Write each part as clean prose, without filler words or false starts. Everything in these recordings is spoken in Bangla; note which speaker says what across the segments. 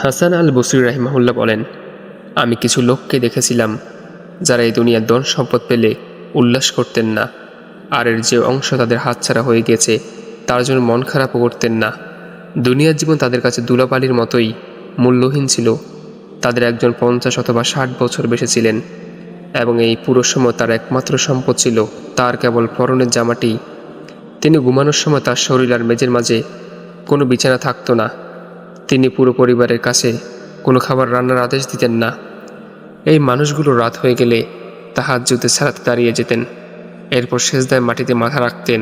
Speaker 1: হাসান আল বসরি রাহিমাহুল্লাহ বলেন, আমি কিছু লোককে দেখেছিলাম যারা এই দুনিয়ার ধন সম্পদ পেলে উল্লাস করতেন না, আর এর যে অংশ তাদের হাতছাড়া হয়ে গেছে তার জন্য মন খারাপও করতেন না। দুনিয়ার জীবন তাদের কাছে দুলাবালির মতোই মূল্যহীন ছিল। তাদের একজন 50 অথবা 60 বছর বেঁচে ছিলেন এবং এই পুরো সময় তার একমাত্র সম্পদ ছিল তার কেবল পরনের জামাটি। তিনি ঘুমানোর সময় তার শরীর আর মেঝের মাঝে কোনো বিছানা থাকতো না। তিনি পুরো পরিবারের কাছে কোনো খাবার রান্নার আদেশ দিতেন না। এই মানুষগুলো রাত হয়ে গেলে তাহাজ্জুদে সালাতে দাঁড়িয়ে যেতেন, এরপর সেজদায় মাটিতে মাথা রাখতেন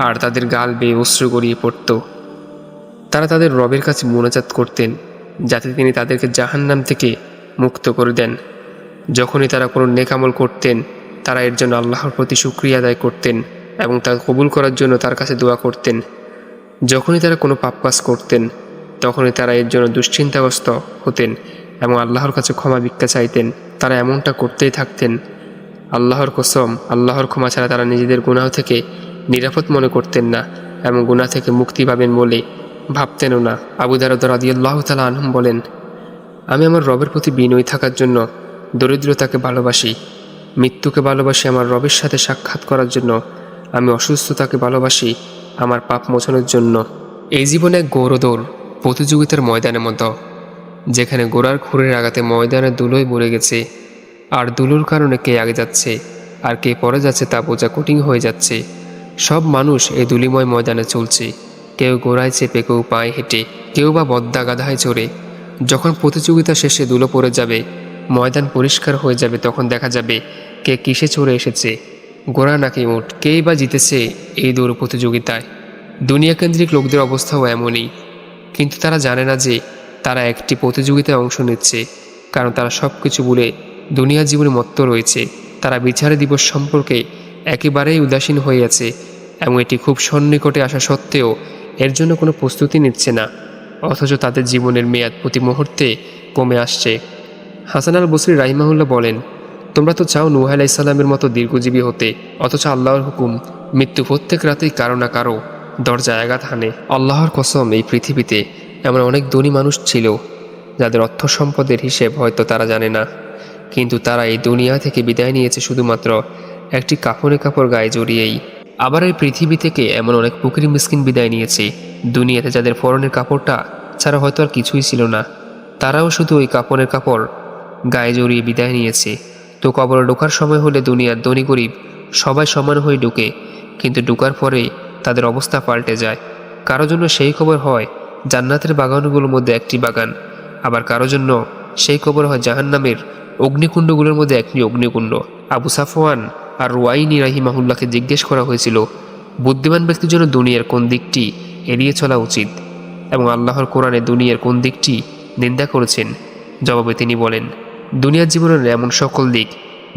Speaker 1: আর তাদের গাল বেয়ে অশ্রু গড়িয়ে পড়ত। তারা তাদের রবের কাছে মোনাজাত করতেন যাতে তিনি তাদেরকে জাহান্নাম থেকে মুক্ত করে দেন। যখনই তারা কোনো নেকামল করতেন তারা এর জন্য আল্লাহর প্রতি শুকরিয়া আদায় করতেন এবং তা কবুল করার জন্য তার কাছে দোয়া করতেন। যখনই তারা কোনো পাপ কাজ করতেন তখনই তারা এর জন্য দুশ্চিন্তাগ্রস্ত হতেন এবং আল্লাহর কাছে ক্ষমা ভিক্ষা চাইতেন। তারা এমনটা করতেই থাকতেন। আল্লাহর কসম, আল্লাহর ক্ষমা ছাড়া তারা নিজেদের গুনাহ থেকে নিরাপদ মনে করতেন না এবং গুনাহ থেকে মুক্তি পাবেন বলে ভাবতেনও না। আবু দারদা রাদিয়াল্লাহু তাআলা আনহু বলেন, আমি আমার রবের প্রতি বিনয়ী থাকার জন্য দরিদ্রতাকে ভালোবাসি, মৃত্যুকে ভালোবাসি আমার রবের সাথে সাক্ষাৎ করার জন্য, আমি অসুস্থতাকে ভালোবাসি আমার পাপ মোচনের জন্য। এই জীবনে এক গৌরদৌড় প্রতিযোগিতার ময়দানের মতো, যেখানে গোড়ার খুরের আঘাতে ময়দানের ধুলোয় ভরে গেছে, আর ধুলোর কারণে কে আগে যাচ্ছে আর কে পরে যাচ্ছে তা বোঝা কঠিন হয়ে যাচ্ছে। সব মানুষ এই ধুলিময় ময়দানে চলছে, কেউ গোড়ায় চেপে, কেউ পায়ে হেঁটে, কেউ বা বদ্দা গাধায় চড়ে। যখন প্রতিযোগিতা শেষে ধুলো পড়ে যাবে, ময়দান পরিষ্কার হয়ে যাবে, তখন দেখা যাবে কে কিসে চড়ে এসেছে, গোড়া নাকি উট, কেই বা জিতেছে এই দৌড় প্রতিযোগিতায়। দুনিয়াকেন্দ্রিক লোকদের অবস্থাও এমনই, কিন্তু তারা জানে না যে তারা একটি প্রতিযোগিতায় অংশ নিচ্ছে, কারণ তারা সব কিছু ভুলে দুনিয়ার জীবনে মত্ত রয়েছে। তারা বিচারে দিবস সম্পর্কে একেবারেই উদাসীন হয়ে আছে এবং এটি খুব সন্নিকটে আসা সত্ত্বেও এর জন্য কোনো প্রস্তুতি নিচ্ছে না, অথচ তাদের জীবনের মেয়াদ প্রতি মুহূর্তে কমে আসছে। হাসান আল বসরি রাহিমাহুল্লাহ বলেন, তোমরা তো চাও নূহ আলাইহিস সালামের মতো দীর্ঘজীবী হতে, অথচ আল্লাহর হুকুম মৃত্যু প্রত্যেক রাতেই কারো না কারো দরজায় আঘাত হানে। আল্লাহর কসম, এই পৃথিবীতে এমন অনেক ধনী মানুষ ছিল যাদের অর্থ সম্পদের হিসেব হয়তো তারা জানে না, কিন্তু তারা এই দুনিয়া থেকে বিদায় নিয়েছে শুধুমাত্র একটি কাপড় গায়ে জড়িয়েই। আবার এই পৃথিবী থেকে এমন অনেক ফকির মিসকিন বিদায় নিয়েছে দুনিয়াতে যাদের পরনের কাপড়টা ছাড়া হয়তো আর কিছুই ছিল না, তারাও শুধু ওই কাপড় গায়ে জড়িয়ে বিদায় নিয়েছে। তো কবরে ঢোকার সময় হলে দুনিয়ার ধনী গরিব সবাই সমান হয়ে ঢুকে, কিন্তু ঢোকার পরে তাদের অবস্থা পাল্টে যায়। কারো জন্য সেই কবর হয় জান্নাতের বাগানগুলোর মধ্যে একটি বাগান, আবার কারো জন্য সেই কবর হয় জাহান্নামের অগ্নিকুণ্ডগুলোর মধ্যে একটি অগ্নিকুণ্ড। আবু সাফওয়ান আর রুয়াইনি রাহিমাহুল্লাহকে জিজ্ঞেস করা হয়েছিল, বুদ্ধিমান ব্যক্তির জন্য দুনিয়ার কোন দিকটি এড়িয়ে চলা উচিত এবং আল্লাহর কোরআনে দুনিয়ার কোন দিকটি নিন্দা করেছেন? জবাবে তিনি বলেন, দুনিয়ার জীবনের এমন সকল দিক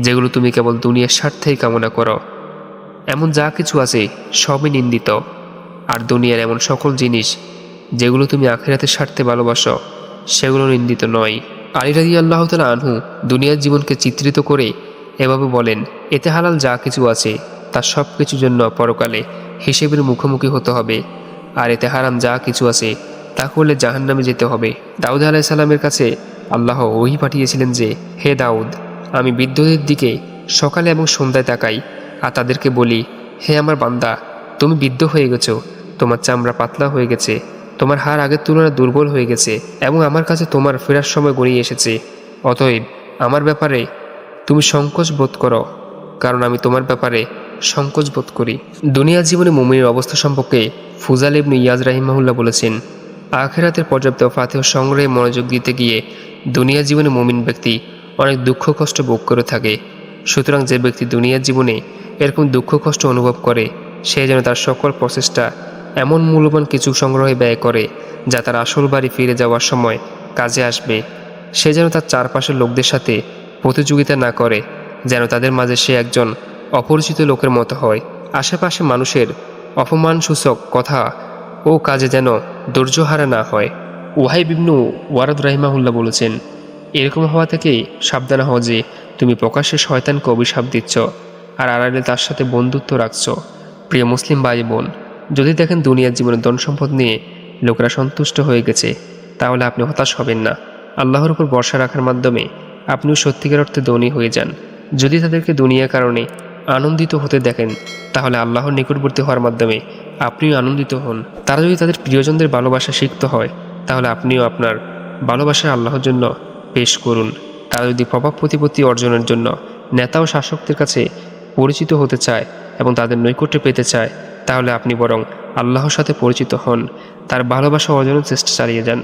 Speaker 1: যেগুলো তুমি কেবল দুনিয়ার স্বার্থেই কামনা করো, এমন যা কিছু আছে সবই নিন্দিত। আর দুনিয়ার এমন সকল জিনিস যেগুলো তুমি আখিরাতের স্বার্থে ভালোবাসো, সেগুলো নিন্দিত নয়। আলী রাদিয়াল্লাহু তাআলা আনহু দুনিয়ার জীবনকে চিত্রিত করে এভাবে বলেন, এতে হালাল যা কিছু আছে তার সব কিছুর জন্য পরকালে হিসেবের মুখোমুখি হতে হবে, আর এতে হারাম যা কিছু আছে তা করলে জাহান্নামে যেতে হবে। দাউদ আলাইহিস সালামের কাছে আল্লাহ ওহী পাঠিয়েছিলেন যে, হে দাউদ, আমি বৃদ্ধদের দিকে সকালে এবং সন্ধ্যায় তাকাই আর তাদেরকে বলি, হে আমার বান্দা, তুমি বৃদ্ধ হয়ে গেছো, তোমার চামড়া পাতলা হয়ে গেছে, তোমার হাড় আগের তুলনায় দুর্বল হয়ে গেছে এবং আমার কাছে তোমার ফেরার সময় গড়িয়ে এসেছে। অতএব আমার ব্যাপারে তুমি সংকোচ বোধ করো, কারণ আমি তোমার ব্যাপারে সংকোচ বোধ করি। দুনিয়ার জীবনে মুমিনের অবস্থা সম্পর্কে ফুজাল ইবনে ইয়াজ রাহিমাহুল্লাহ বলেছেন, আখিরাতের পর্যাপ্ত ফাতিহ সংগ্রহে মনোযোগ দিতে গিয়ে দুনিয়ার জীবনে মুমিন ব্যক্তি অনেক দুঃখ কষ্ট ভোগ করে থাকে। সুতরাং যে ব্যক্তি দুনিয়ার জীবনে এরকম দুঃখ কষ্ট অনুভব করে, সে যেন তার সকল প্রচেষ্টা এমন মূল্যবান কিছু সংগ্রহে ব্যয় করে যা তার আসল বাড়ি ফিরে যাওয়ার সময় কাজে আসবে। সে যেন তার চারপাশের লোকদের সাথে প্রতিযোগিতা না করে, যেন তাদের মাঝে সে একজন অপরিচিত লোকের মতো হয়। আশেপাশে মানুষের অপমানসূচক কথা ও কাজে যেন ধৈর্যহারা না হয়। ওয়াহিব ইবনু ওয়ারাদ রাহিমাহুল্লাহ বলেছেন, এরকম হওয়া থেকে সাবধান হও যে তুমি প্রকাশ্যে শয়তানকে অভিশাপ দিচ্ছ আর আড়ালে তার সাথে বন্ধুত্ব রাখছ। প্রিয় মুসলিম ভাই বোন, যদি দেখেন দুনিয়ার জীবনে ধন সম্পদ নিয়ে লোকেরা সন্তুষ্ট হয়ে গেছে, তাহলে আপনি হতাশ হবেন না। আল্লাহর উপর ভরসা রাখার মাধ্যমে আপনিও সত্যিকার অর্থে ধনী হয়ে যান। যদি তাদেরকে দুনিয়ার কারণে আনন্দিত হতে দেখেন, তাহলে আল্লাহর নিকটবর্তী হওয়ার মাধ্যমে আপনিও আনন্দিত হন। তারা যদি তাদের প্রিয়জনদের ভালোবাসা শিখতে হয়, তাহলে আপনিও আপনার ভালোবাসা আল্লাহর জন্য পেশ করুন। তারা যদি প্রভাব প্রতিপত্তি অর্জনের জন্য নেতা ও শাসকদের কাছে পরিচিত হতে চায় এবং তাদের নৈকট্য পেতে চায়, তাহলে আপনি বরং আল্লাহর সাথে পরিচিত হন, তার ভালোবাসা অর্জনের চেষ্টা চালিয়ে যান।